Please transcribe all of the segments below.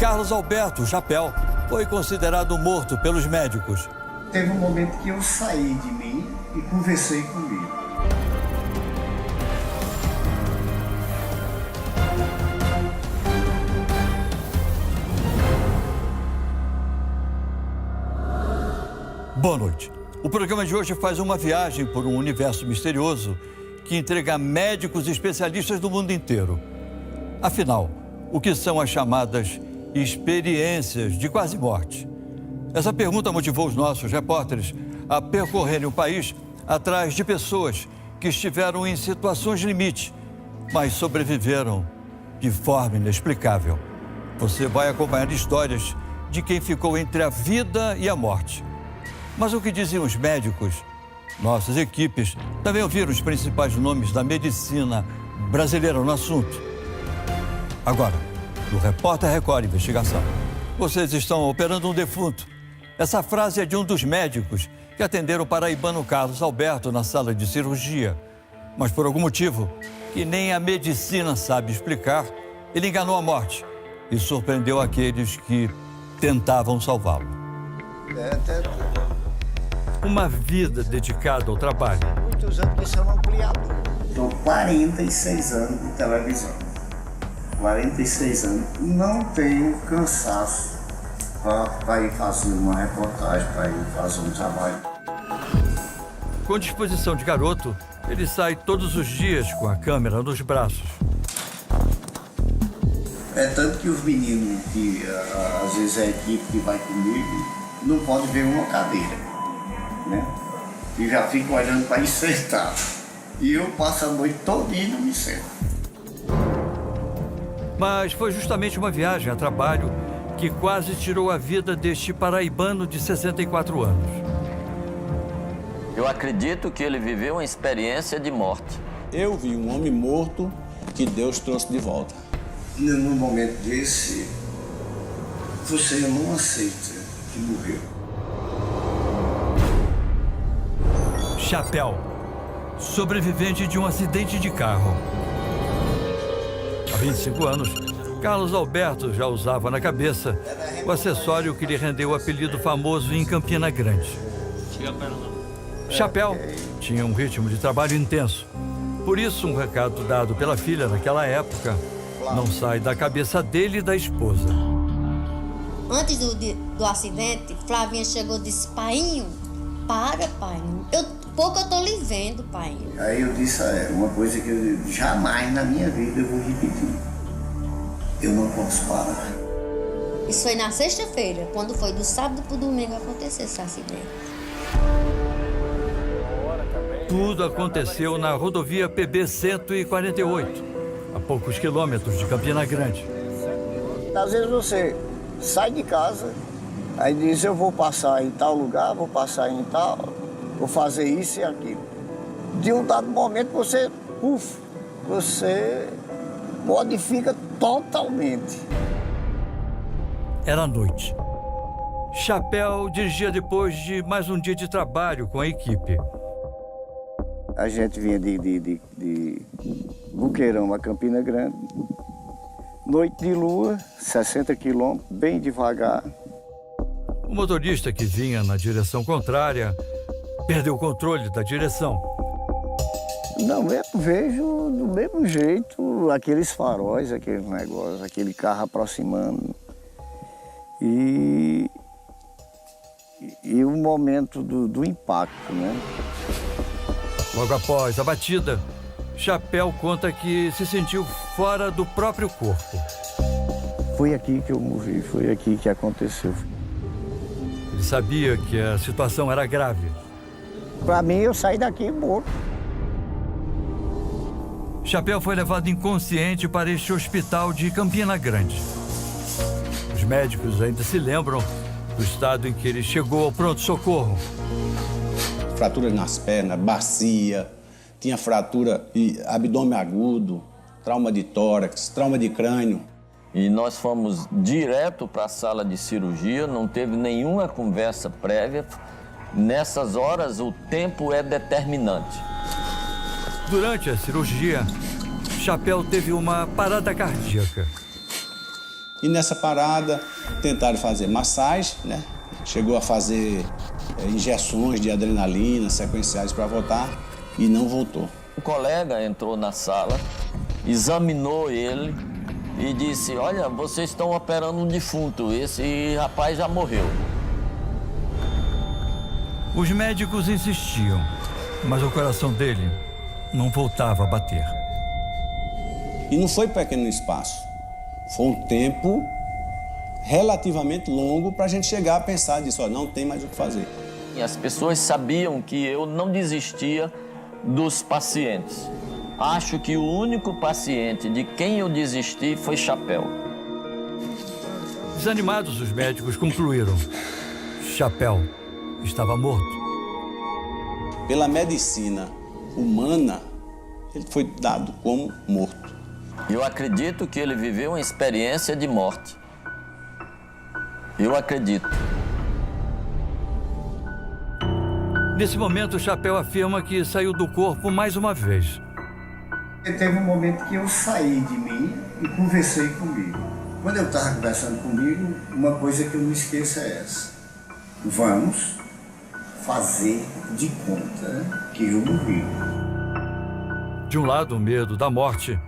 Carlos Alberto Chapéu foi considerado morto pelos médicos. Teve um momento que eu saí de mim e conversei comigo. Boa noite. O programa de hoje faz uma viagem por um universo misterioso que entrega médicos e especialistas do mundo inteiro. Afinal, o que são as chamadas experiências de quase morte? Essa pergunta motivou os nossos repórteres a percorrerem o país atrás de pessoas que estiveram em situações limite, mas sobreviveram de forma inexplicável. Você vai acompanhar histórias de quem ficou entre a vida e a morte. Mas o que diziam os médicos? Nossas equipes também ouviram os principais nomes da medicina brasileira no assunto. Agora, no Repórter Record Investigação, vocês estão operando um defunto. Essa frase é de um dos médicos que atenderam o paraibano Carlos Alberto na sala de cirurgia. Mas por algum motivo que nem a medicina sabe explicar, ele enganou a morte e surpreendeu aqueles que tentavam salvá-lo. Uma vida dedicada ao trabalho. Muitos anos que são ampliador. Estou 46 anos de televisão. 46 anos. Não tenho cansaço para ir fazer uma reportagem, para ir fazer um trabalho. Com disposição de garoto, ele sai todos os dias com a câmera nos braços. É tanto que os meninos, que às vezes é a equipe que vai comigo, não pode ver uma cadeira. Né? E já fico olhando para ir sentado. E eu passo a noite todinha e não me sento. Mas foi justamente uma viagem a trabalho que quase tirou a vida deste paraibano de 64 anos. Eu acredito que ele viveu uma experiência de morte. Eu vi um homem morto que Deus trouxe de volta. Num momento desse, você não aceita que morreu. Chapéu, sobrevivente de um acidente de carro. Há 25 anos, Carlos Alberto já usava na cabeça o acessório que lhe rendeu o apelido famoso em Campina Grande. Chapéu tinha um ritmo de trabalho intenso. Por isso, um recado dado pela filha naquela época não sai da cabeça dele e da esposa. Antes do acidente, Flavinha chegou e disse: "Painho, para, painho. Pouco eu tô lhe vendo, painho." Aí eu disse a ela, uma coisa que eu jamais na minha vida eu vou repetir. Eu não posso parar. Isso foi na sexta-feira, quando foi do sábado pro domingo acontecer esse acidente. Tudo aconteceu na rodovia PB 148, a poucos quilômetros de Campina Grande. Às vezes você sai de casa, aí diz: eu vou passar em tal lugar, vou passar em tal, vou fazer isso e aquilo. De um dado momento você modifica totalmente. Era noite. Chapéu dirigia depois de mais um dia de trabalho com a equipe. A gente vinha de Buqueirão a Campina Grande. Noite de lua, 60 quilômetros, bem devagar. O motorista que vinha na direção contrária perdeu o controle da direção. Não, eu vejo do mesmo jeito aqueles faróis, aqueles negócios, aquele carro aproximando. E o momento do impacto, né? Logo após a batida, Chapéu conta que se sentiu fora do próprio corpo. Foi aqui que eu morri, foi aqui que aconteceu. Ele sabia que a situação era grave. Para mim, eu saí daqui morto. Chapéu foi levado inconsciente para este hospital de Campina Grande. Os médicos ainda se lembram do estado em que ele chegou ao pronto-socorro. Fratura nas pernas, bacia, tinha fratura e abdômen agudo, trauma de tórax, trauma de crânio. E nós fomos direto para a sala de cirurgia, não teve nenhuma conversa prévia. Nessas horas, o tempo é determinante. Durante a cirurgia, Chapéu teve uma parada cardíaca. E nessa parada tentaram fazer massagem, né? Chegou a fazer injeções de adrenalina sequenciais para voltar e não voltou. Um colega entrou na sala, examinou ele e disse: olha, vocês estão operando um defunto, esse rapaz já morreu. Os médicos insistiam, mas o coração dele não voltava a bater. E não foi pequeno espaço, foi um tempo relativamente longo para a gente chegar a pensar disso, ó, não tem mais o que fazer. E as pessoas sabiam que eu não desistia dos pacientes. Acho que o único paciente de quem eu desisti foi Chapéu. Desanimados, os médicos concluíram: Chapéu estava morto. Pela medicina humana, ele foi dado como morto. Eu acredito que ele viveu uma experiência de morte. Eu acredito. Nesse momento, o Chapéu afirma que saiu do corpo mais uma vez. Teve um momento que eu saí de mim e conversei comigo. Quando eu estava conversando comigo, uma coisa que eu não esqueço é essa: vamos fazer de conta que eu morri. De um lado, o medo da morte.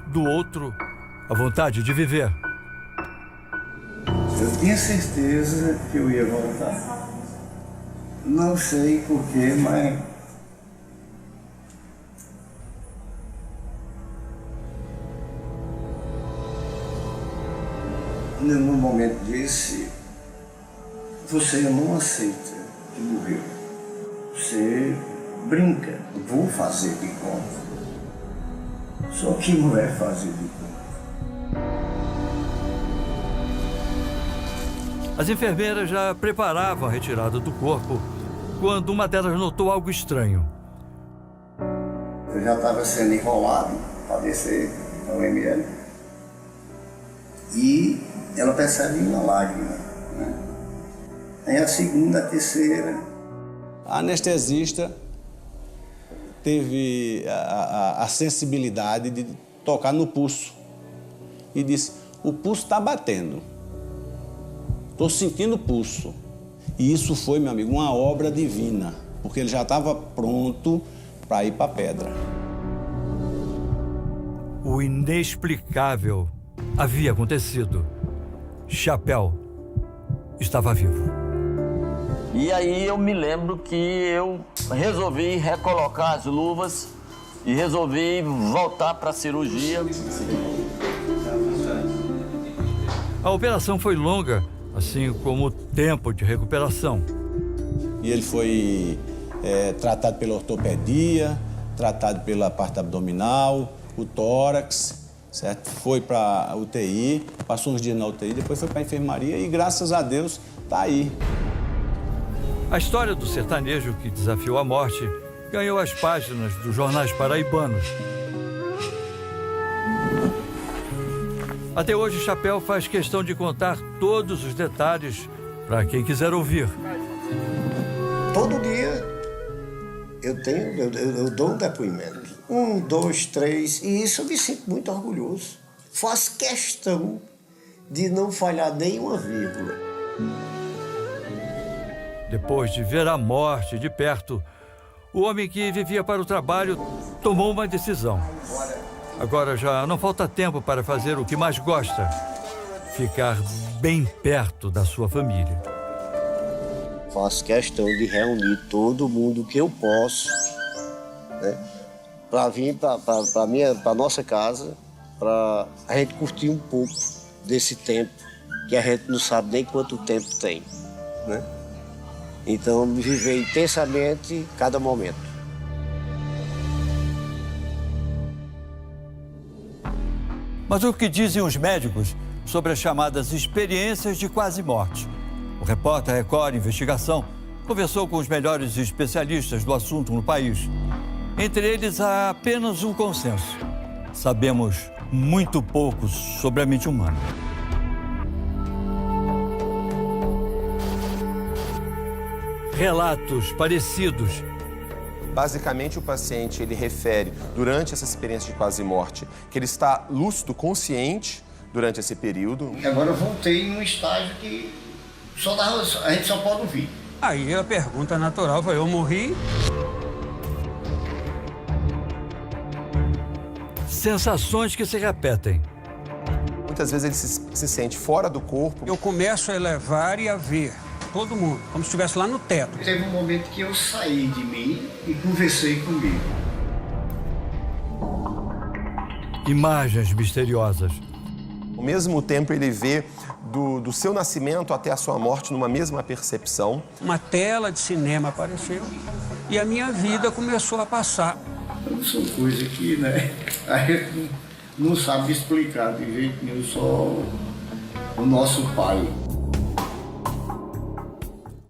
Do outro, a vontade de viver. Eu tinha certeza que eu ia voltar. Não sei porquê, mas num momento desse, você não aceita que morreu. Você brinca, vou fazer de conta. Só que não é fazer de conta. As enfermeiras já preparavam a retirada do corpo quando uma delas notou algo estranho. Eu já estava sendo enrolado para descer ao ML. E ela percebe uma lágrima, né? Aí a segunda, a terceira. A anestesista teve a sensibilidade de tocar no pulso e disse: o pulso está batendo. Estou sentindo o pulso. E isso foi, meu amigo, uma obra divina, porque ele já estava pronto para ir para a pedra. O inexplicável havia acontecido. Chapéu estava vivo. E aí eu me lembro que eu resolvi recolocar as luvas e resolvi voltar para a cirurgia. A operação foi longa, assim como o tempo de recuperação. E ele foi tratado pela ortopedia, tratado pela parte abdominal, o tórax, certo? Foi para a UTI, passou uns dias na UTI, depois foi para a enfermaria e, graças a Deus, está aí. A história do sertanejo que desafiou a morte ganhou as páginas dos jornais paraibanos. Até hoje, Chapéu faz questão de contar todos os detalhes para quem quiser ouvir. Todo dia eu dou um depoimento. 1, 2, 3, e isso eu me sinto muito orgulhoso. Faço questão de não falhar nenhuma vírgula. Depois de ver a morte de perto, o homem que vivia para o trabalho tomou uma decisão. Agora já não falta tempo para fazer o que mais gosta: ficar bem perto da sua família. Faço questão de reunir todo mundo que eu posso, né, para vir para a nossa casa, para a gente curtir um pouco desse tempo, que a gente não sabe nem quanto tempo tem, né? Então, viver intensamente cada momento. Mas o que dizem os médicos sobre as chamadas experiências de quase morte? O repórter Record Investigação conversou com os melhores especialistas do assunto no país. Entre eles, há apenas um consenso: sabemos muito pouco sobre a mente humana. Relatos parecidos. Basicamente, o paciente ele refere, durante essa experiência de quase morte, que ele está lúcido, consciente, durante esse período. Agora eu voltei em um estágio que a gente só pode ouvir. Aí a pergunta natural foi, eu morri? Sensações que se repetem. Muitas vezes ele se sente fora do corpo. Eu começo a elevar e a ver todo mundo, como se estivesse lá no teto. Teve um momento que eu saí de mim e conversei comigo. Imagens misteriosas. Ao mesmo tempo, ele vê do seu nascimento até a sua morte numa mesma percepção. Uma tela de cinema apareceu e a minha vida começou a passar. São coisas que, né, a gente não sabe explicar de jeito nenhum, só o nosso pai.